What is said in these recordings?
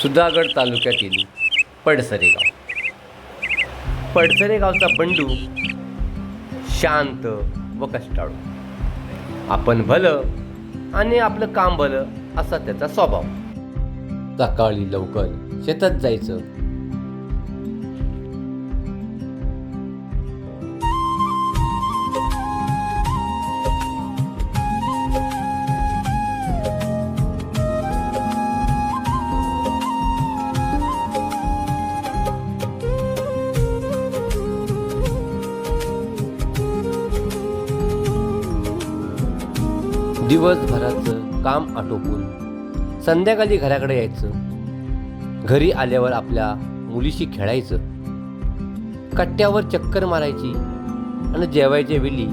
सुधागड तालुक्यातील पडसरे गाव. पडसरे गावचा बंडू शांत व कष्टाळू. आपण भलं आणि आपलं काम भलं असा त्याचा स्वभाव. सकाळी लवकर शेतात जायचं. दिवसभराचं काम आटोपून संध्याकाळी घराकडे यायचं. घरी आल्यावर आपल्या मुलीशी खेळायचं, कट्ट्यावर चक्कर मारायची आणि जेवायच्या वेळी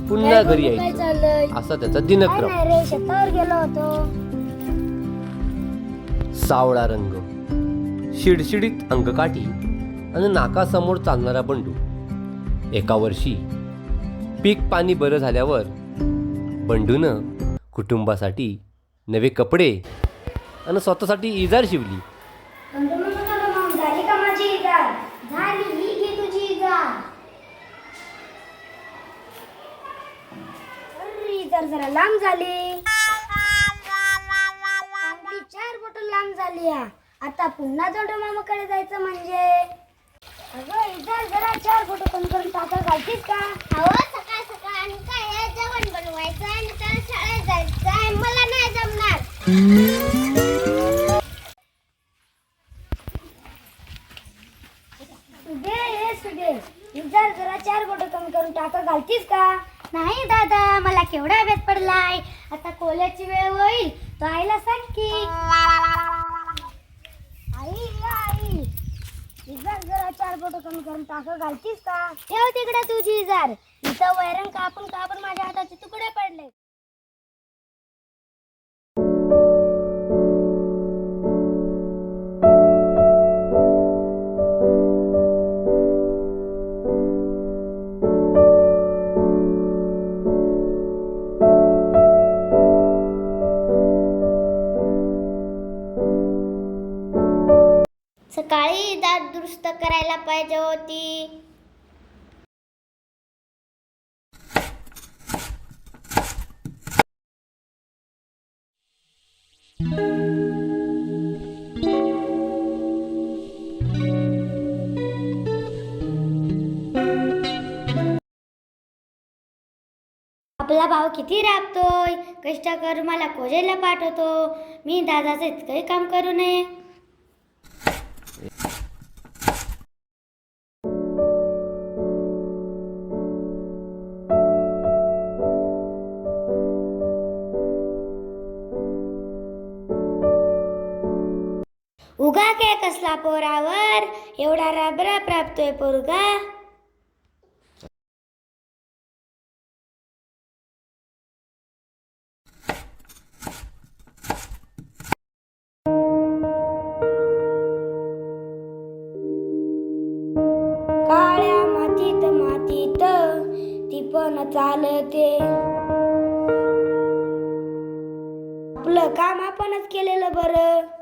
पुन्हा घरी यायचं. असा त्याचा दिनक्रम. गेलो होतो. सावळा रंग, शिडशिडीत अंगकाठी आणि नाकासमोर चालणारा बंडू. एका वर्षी पीक पाणी बरं झाल्यावर बंडूनं कुटुंबासाठी नवे कपडे आणि स्वतःसाठी इजार शिवली. झाली का माझी इजार? झाली, ही घे तुझी इजार. इजार जरा लांब झाली. 4 बोट लांब झाली. आता पुन्हा जोडू मामाकडे जायचं म्हणजे. अगं इजार जरा 4 बोट कमी करून टाका घालतीस का? सकाळ सकाळ आणि काय जेवण बनवायचं आणि त्याला शाळेत जायचं आहे. मला नाही जमणार. इजार जरा 4 बोट कमी करून टाका घालतीस का? नाही दादा, मला केवढा अभ्यास पडलाय. आता कोल्याची वेळ होईल तो आईला सांग की. आई इजार जरा 4 बोट कमी करून टाका घालतीस का? ठेव तिकडे तुझी इजार. इथं वैरण कापून माझ्या हाताचे तुकडे पडले. सकाळी दात दुरुस्त करायला पाहिजे होती. आपला भाऊ किती राबतोय, कष्ट करून मला कॉलेजला पाठवतो. मी दादाचं इतकंही काम करू नये. उगा काय कसला पोरावर एवढा राबरा प्राप्तोय पोरगा. काळ्या मातीत मातीत ती पण चालते. आपलं काम आपणच केलेलं बरं.